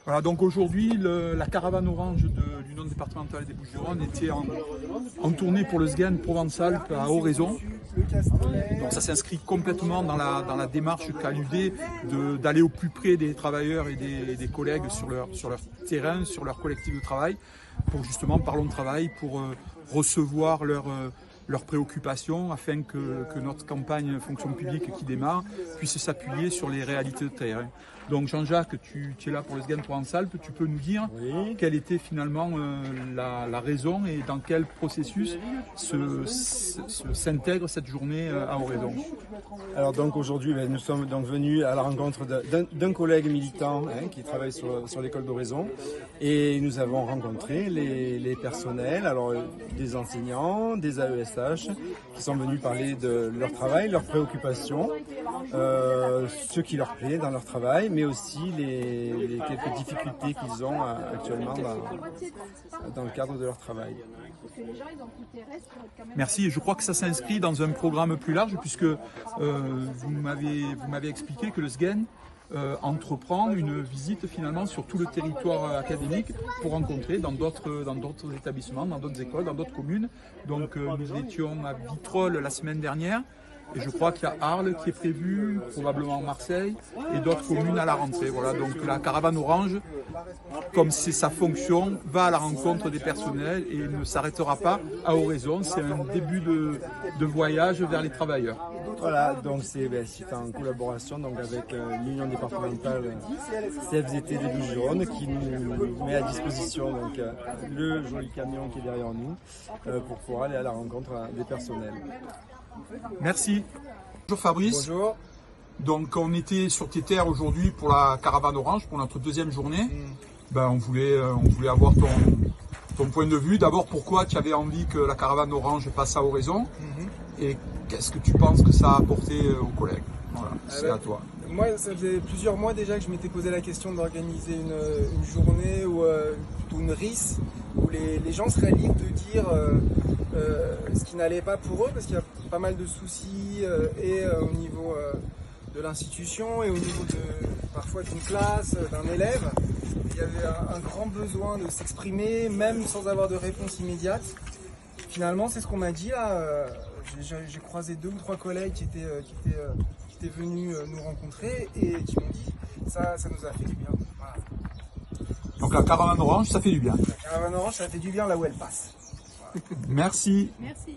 Voilà, donc aujourd'hui, la caravane orange de l'Union départementale des Bouches-du-Rhône était en tournée pour le SGEN Provence-Alpes à Oraison. Donc ça s'inscrit complètement dans la démarche qu'a l'UD d'aller au plus près des travailleurs et des collègues sur leur terrain, sur leur collectif de travail, pour justement, parlons de travail, pour recevoir leurs préoccupations afin que notre campagne fonction publique qui démarre puisse s'appuyer sur les réalités de terrain. Donc Jean-Jacques, tu es là pour le SGEN Provence-Alpes, tu peux nous dire quelle était finalement la raison et dans quel processus s'intègre cette journée à Oraison. Alors donc aujourd'hui, nous sommes donc venus à la rencontre d'un collègue militant qui travaille sur l'école d'Oraison, et nous avons rencontré les personnels, alors des enseignants, des AESH qui sont venus parler de leur travail, leurs préoccupations, ce qui leur plaît dans leur travail, mais aussi les quelques difficultés qu'ils ont actuellement dans le cadre de leur travail. Merci, je crois que ça s'inscrit dans un programme plus large puisque vous m'avez expliqué que le SGEN entreprend une visite finalement sur tout le territoire académique pour rencontrer dans d'autres établissements, dans d'autres écoles, dans d'autres communes. Donc nous étions à Vitrolles la semaine dernière. Et je crois qu'il y a Arles qui est prévu, probablement Marseille, et d'autres communes à la rentrée. Voilà, donc la caravane orange, comme c'est sa fonction, va à la rencontre des personnels et ne s'arrêtera pas à Oraison. C'est un début de voyage vers les travailleurs. Voilà, donc c'est en collaboration donc, avec l'Union départementale CFZT des Bouches-du-Rhône qui nous met à disposition donc, le joli camion qui est derrière nous pour pouvoir aller à la rencontre des personnels. Merci. Bonjour Fabrice. Bonjour. Donc on était sur tes terres aujourd'hui pour la caravane orange, pour notre deuxième journée. Ben, on voulait avoir ton point de vue. D'abord, pourquoi tu avais envie que la caravane orange passe à Oraison et qu'est-ce que tu penses que ça a apporté aux collègues? Voilà, c'est à toi. Moi, ça faisait plusieurs mois déjà que je m'étais posé la question d'organiser une journée ou plutôt une RIS où les gens seraient libres de dire ce qui n'allait pas pour eux, parce qu'il y a pas mal de soucis au niveau de l'institution et au niveau parfois d'une classe, d'un élève. Il y avait un grand besoin de s'exprimer, même sans avoir de réponse immédiate. Finalement, c'est ce qu'on m'a dit là. J'ai croisé 2 ou 3 collègues qui étaient venus nous rencontrer et qui m'ont dit ça nous a fait du bien. Voilà. Donc la caravane orange, ça fait du bien. La caravane orange, ça fait du bien là où elle passe. Merci. Merci.